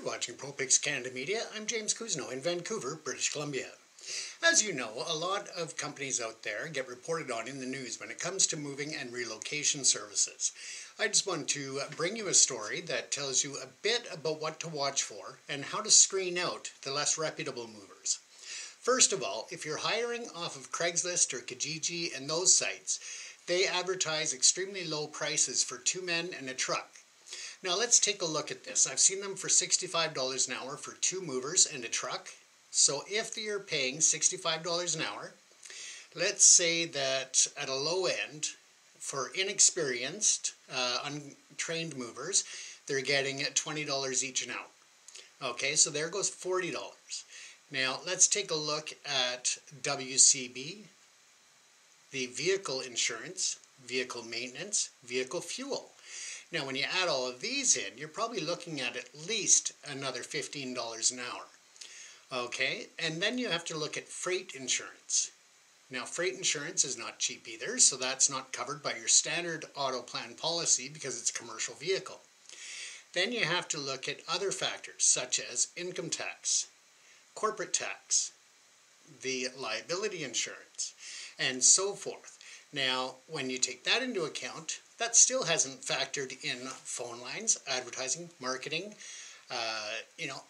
watching ProPix Canada Media. I'm James Cousineau in Vancouver, British Columbia. As you know, a lot of companies out there get reported on in the news when it comes to moving and relocation services. I just want to bring you a story that tells you a bit about what to watch for and how to screen out the less reputable movers. First of all, if you're hiring off of Craigslist or Kijiji and those sites, they advertise extremely low prices for 2 men and a truck. Now let's take a look at this. I've seen them for $65 an hour for 2 movers and a truck. So if you're paying $65 an hour, let's say that at a low end, for inexperienced, untrained movers, they're getting $20 each an hour. Okay, so there goes $40. Now let's take a look at WCB, the vehicle insurance, vehicle maintenance, vehicle fuel. Now when you add all of these in, you're probably looking at least another $15 an hour. Okay, and then you have to look at freight insurance. Now freight insurance is not cheap either, so that's not covered by your standard auto plan policy because it's a commercial vehicle. Then you have to look at other factors such as income tax, corporate tax, the liability insurance, and so forth. Now when you take that into account, that still hasn't factored in phone lines, advertising, marketing,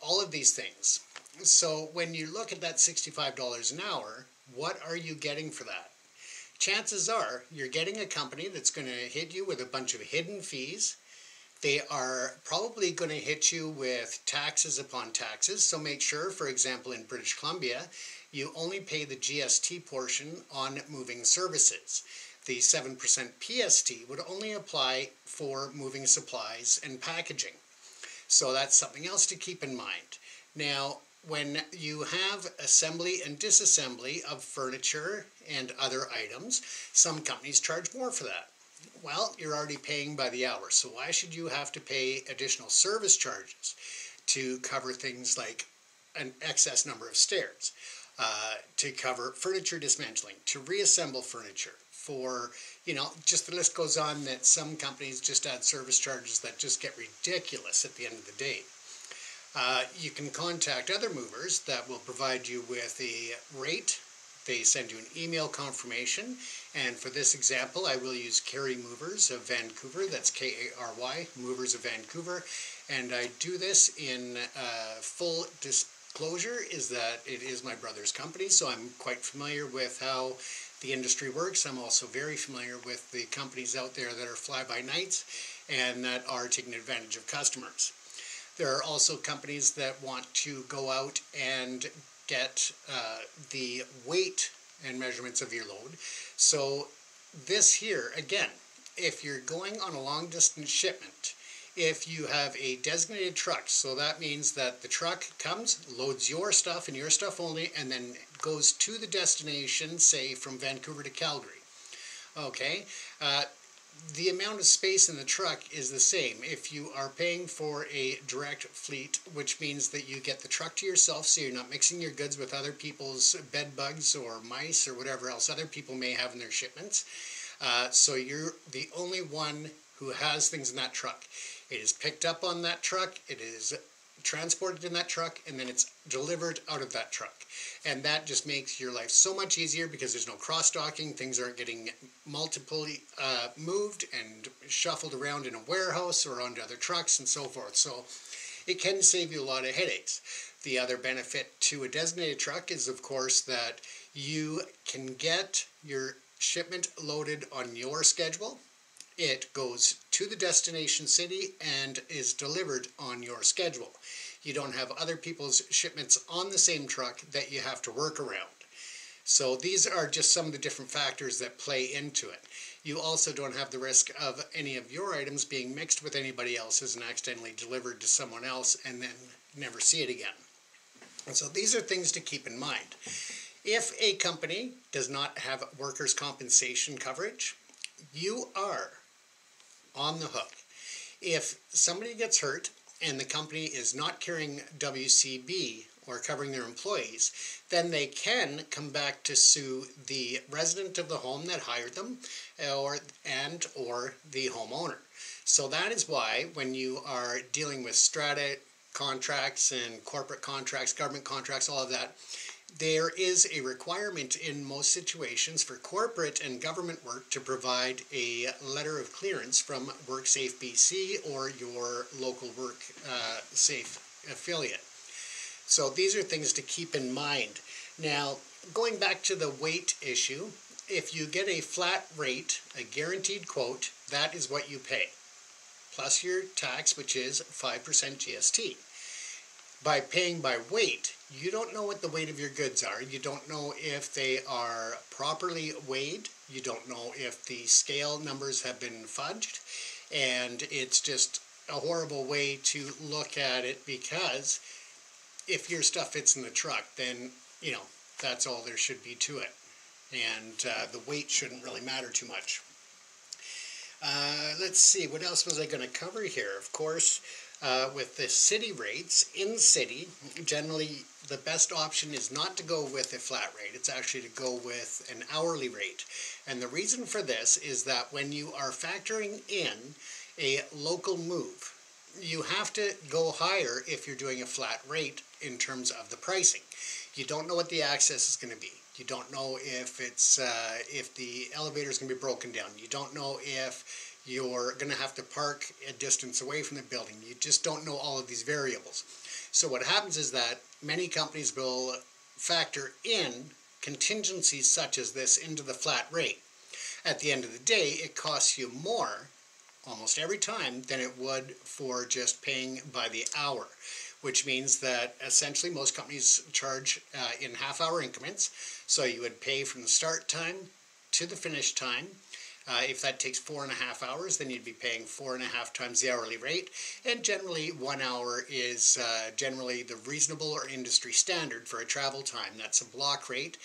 all of these things. So when you look at that $65 an hour, what are you getting for that? Chances are you're getting a company that's going to hit you with a bunch of hidden fees. They are probably going to hit you with taxes upon taxes. So make sure, for example, in British Columbia, you only pay the GST portion on moving services. The 7% PST would only apply for moving supplies and packaging. So that's something else to keep in mind. Now, when you have assembly and disassembly of furniture and other items, some companies charge more for that. Well, you're already paying by the hour, so why should you have to pay additional service charges to cover things like an excess number of stairs, to cover furniture dismantling, to reassemble furniture, for, just the list goes on, that some companies just add service charges that just get ridiculous at the end of the day. You can contact other movers that will provide you with a rate. They send you an email confirmation, and for this example I will use Carry Movers of Vancouver. That's K-A-R-Y, Movers of Vancouver, and I do this in full disclosure is that it is my brother's company, so I'm quite familiar with how the industry works. I'm also very familiar with the companies out there that are fly-by-nights and that are taking advantage of customers. There are also companies that want to go out and get the weight and measurements of your load. So this here, again, if you're going on a long distance shipment, if you have a designated truck, so that means that the truck comes, loads your stuff and your stuff only, and then goes to the destination, say from Vancouver to Calgary. Okay, the amount of space in the truck is the same. If you are paying for a direct fleet, which means that you get the truck to yourself, so you're not mixing your goods with other people's bed bugs or mice or whatever else other people may have in their shipments. So you're the only one who has things in that truck. It is picked up on that truck, it is transported in that truck, and then it's delivered out of that truck. And that just makes your life so much easier because there's no cross-docking, things aren't getting multiply moved and shuffled around in a warehouse or onto other trucks and so forth. So it can save you a lot of headaches. The other benefit to a designated truck is, of course, that you can get your shipment loaded on your schedule. It goes to the destination city and is delivered on your schedule. You don't have other people's shipments on the same truck that you have to work around. So these are just some of the different factors that play into it. You also don't have the risk of any of your items being mixed with anybody else's and accidentally delivered to someone else and then never see it again. And so these are things to keep in mind. If a company does not have workers' compensation coverage, you are on the hook. If somebody gets hurt and the company is not carrying WCB or covering their employees, then they can come back to sue the resident of the home that hired them or the homeowner. So that is why when you are dealing with strata contracts and corporate contracts, government contracts, all of that, there is a requirement in most situations for corporate and government work to provide a letter of clearance from WorkSafe BC or your local WorkSafe affiliate. So these are things to keep in mind. Now, going back to the weight issue, if you get a flat rate, a guaranteed quote, that is what you pay, plus your tax, which is 5% GST. By paying by weight, you don't know what the weight of your goods are. You don't know if they are properly weighed. You don't know if the scale numbers have been fudged. And it's just a horrible way to look at it, because if your stuff fits in the truck, then, you know, that's all there should be to it. And the weight shouldn't really matter too much. Let's see, what else was I going to cover here? Of course, with the city rates, in city, generally the best option is not to go with a flat rate. It's actually to go with an hourly rate. And the reason for this is that when you are factoring in a local move, you have to go higher if you're doing a flat rate in terms of the pricing. You don't know what the access is going to be. You don't know if it's if the elevator is going to be broken down. You don't know if you're going to have to park a distance away from the building. You just don't know all of these variables. So what happens is that many companies will factor in contingencies such as this into the flat rate. At the end of the day, it costs you more almost every time than it would for just paying by the hour, which means that essentially most companies charge in half-hour increments. So you would pay from the start time to the finish time. If that takes 4.5 hours, then you'd be paying 4.5 times the hourly rate. And generally, 1 hour is generally the reasonable or industry standard for a travel time. That's a block rate,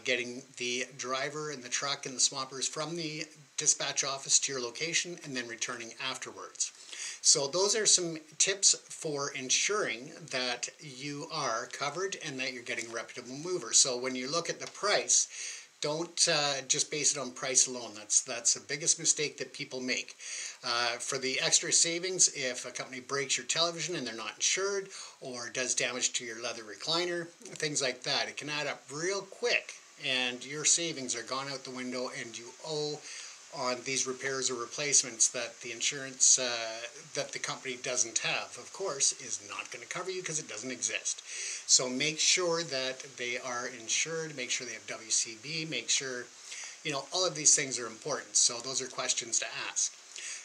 getting the driver and the truck and the swappers from the dispatch office to your location and then returning afterwards. So those are some tips for ensuring that you are covered and that you're getting a reputable mover. So when you look at the price, don't just base it on price alone. That's the biggest mistake that people make. For the extra savings, if a company breaks your television and they're not insured, or does damage to your leather recliner, things like that, it can add up real quick, and your savings are gone out the window, and you owe on these repairs or replacements that the insurance that the company doesn't have, of course, is not going to cover you because it doesn't exist. So make sure that they are insured, make sure they have WCB, make sure, you know, all of these things are important. So those are questions to ask.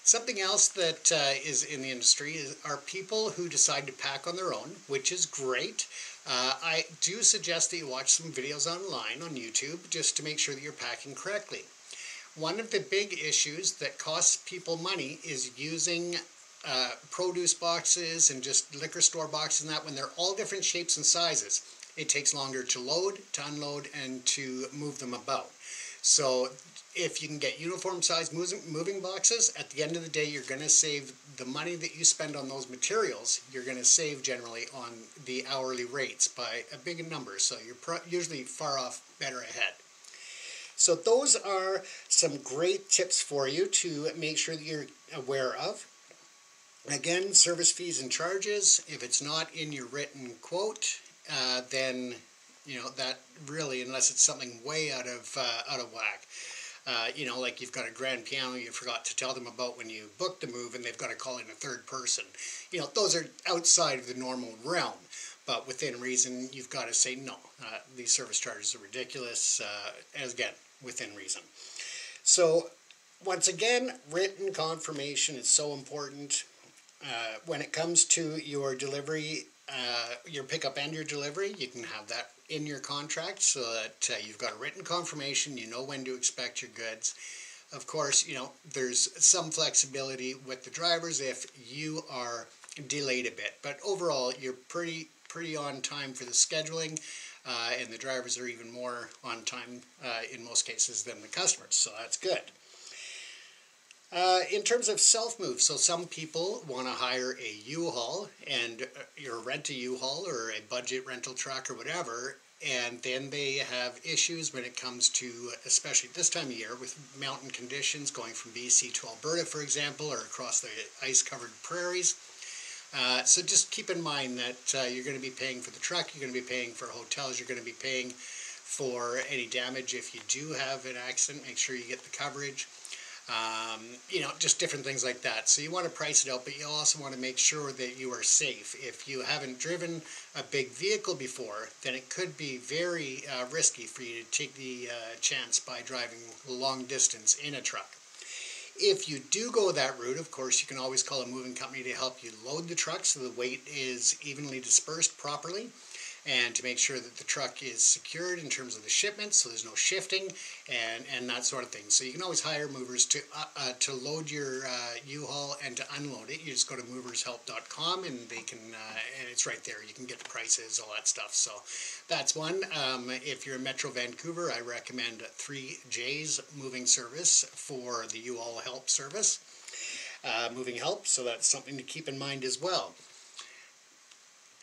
Something else that is in the industry are people who decide to pack on their own, which is great. I do suggest that you watch some videos online on YouTube just to make sure that you're packing correctly. One of the big issues that costs people money is using produce boxes and just liquor store boxes and that when they're all different shapes and sizes. It takes longer to load, to unload, and to move them about. So if you can get uniform size moving boxes, at the end of the day you're going to save the money that you spend on those materials. You're going to save generally on the hourly rates by a big number, so you're usually far off better ahead. So those are some great tips for you to make sure that you're aware of. Again, service fees and charges, if it's not in your written quote, then, you know, that really, unless it's something way out of whack, you know, like you've got a grand piano you forgot to tell them about when you booked the move and they've got to call in a third person. You know, those are outside of the normal realm. But within reason, you've got to say, no, these service charges are ridiculous, as again, within reason. So, once again, written confirmation is so important. When it comes to your delivery, your pickup and your delivery, you can have that in your contract so that you've got a written confirmation, you know when to expect your goods. Of course, you know, there's some flexibility with the drivers if you are delayed a bit, but overall, you're pretty on time for the scheduling, and the drivers are even more on time in most cases than the customers, so that's good. In terms of self-move, so some people want to hire a U-Haul and or rent a U-Haul or a budget rental truck or whatever, and then they have issues when it comes to, especially this time of year, with mountain conditions going from BC to Alberta, for example, or across the ice-covered prairies. So just keep in mind that you're going to be paying for the truck, you're going to be paying for hotels, you're going to be paying for any damage if you do have an accident. Make sure you get the coverage. Just different things like that. So you want to price it out, but you also want to make sure that you are safe. If you haven't driven a big vehicle before, then it could be very risky for you to take the chance by driving long distance in a truck. If you do go that route, of course, you can always call a moving company to help you load the truck so the weight is evenly dispersed properly, and to make sure that the truck is secured in terms of the shipment, so there's no shifting and that sort of thing. So you can always hire movers to load your U-Haul and to unload it. You just go to movershelp.com and they can and it's right there. You can get the prices, all that stuff. So that's one. If you're in Metro Vancouver, I recommend 3J's moving service for the U-Haul help service, moving help. So that's something to keep in mind as well.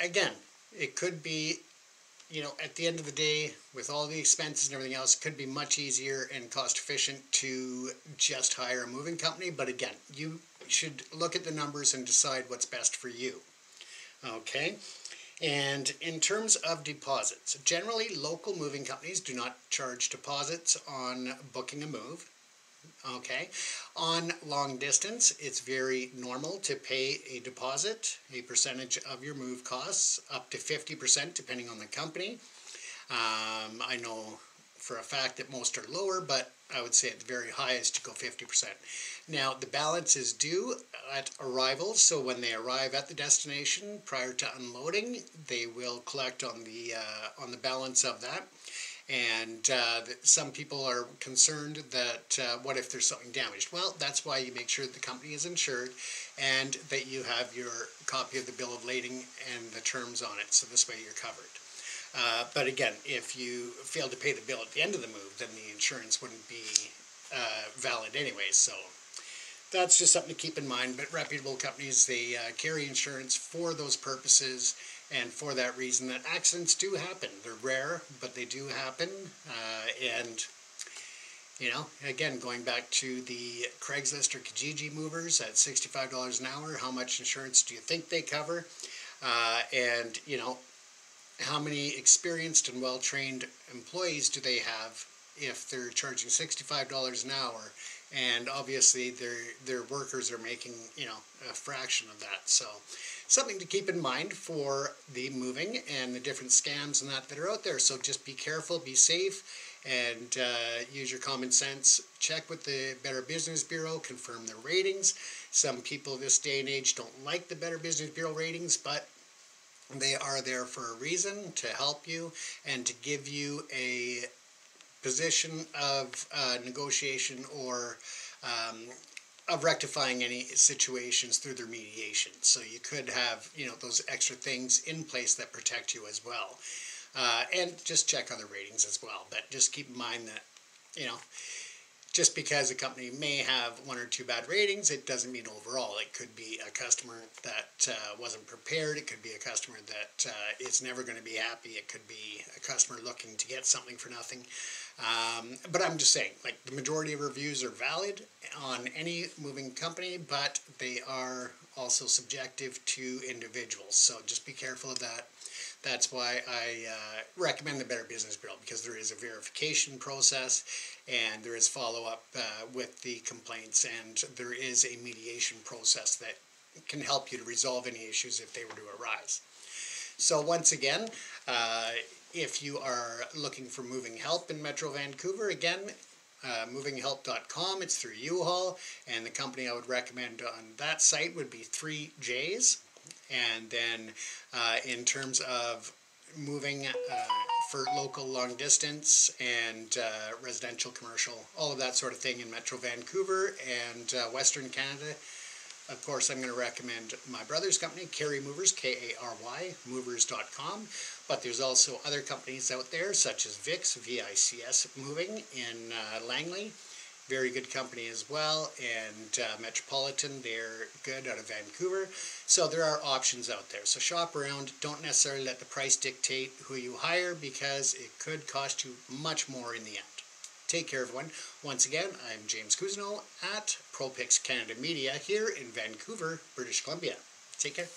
Again, it could be, at the end of the day, with all the expenses and everything else, it could be much easier and cost efficient to just hire a moving company. But again, you should look at the numbers and decide what's best for you. Okay? And in terms of deposits, generally local moving companies do not charge deposits on booking a move. Okay, on long distance, it's very normal to pay a deposit, a percentage of your move costs, up to 50% depending on the company. I know for a fact that most are lower, but I would say at the very highest you go 50%. Now, the balance is due at arrival, so when they arrive at the destination prior to unloading, they will collect on the balance of that. And some people are concerned that what if there's something damaged? Well, that's why you make sure that the company is insured and that you have your copy of the bill of lading and the terms on it, so this way you're covered. But again, if you fail to pay the bill at the end of the move, then the insurance wouldn't be valid anyway. So that's just something to keep in mind. But reputable companies, they carry insurance for those purposes. And for that reason, that accidents do happen. They're rare, but they do happen. Again, going back to the Craigslist or Kijiji movers at $65 an hour, how much insurance do you think they cover? How many experienced and well-trained employees do they have if they're charging $65 an hour? And obviously their workers are making, a fraction of that. So something to keep in mind for the moving and the different scams and that are out there. So just be careful, be safe, and use your common sense. Check with the Better Business Bureau, confirm their ratings. Some people this day and age don't like the Better Business Bureau ratings, but they are there for a reason, to help you and to give you a position of negotiation or of rectifying any situations through their mediation. So you could have, those extra things in place that protect you as well. And just check other ratings as well. But just keep in mind that, just because a company may have one or two bad ratings, it doesn't mean overall. It could be a customer that wasn't prepared. It could be a customer that is never going to be happy. It could be a customer looking to get something for nothing. But I'm just saying, like, the majority of reviews are valid on any moving company, but they are also subjective to individuals. So just be careful of that. That's why I recommend the Better Business Bureau, because there is a verification process and there is follow-up with the complaints, and there is a mediation process that can help you to resolve any issues if they were to arise. So once again, if you are looking for moving help in Metro Vancouver, again, movinghelp.com, it's through U-Haul, and the company I would recommend on that site would be 3J's. And then in terms of moving for local long distance and residential, commercial, all of that sort of thing in Metro Vancouver and Western Canada, of course, I'm going to recommend my brother's company, Carry Movers, K-A-R-Y, movers.com. But there's also other companies out there, such as VICS, V-I-C-S Moving in Langley. Very good company as well. And Metropolitan, they're good out of Vancouver. So there are options out there. So shop around. Don't necessarily let the price dictate who you hire, because it could cost you much more in the end. Take care, everyone. Once again, I'm James Cousineau at ProPix Canada Media here in Vancouver, British Columbia. Take care.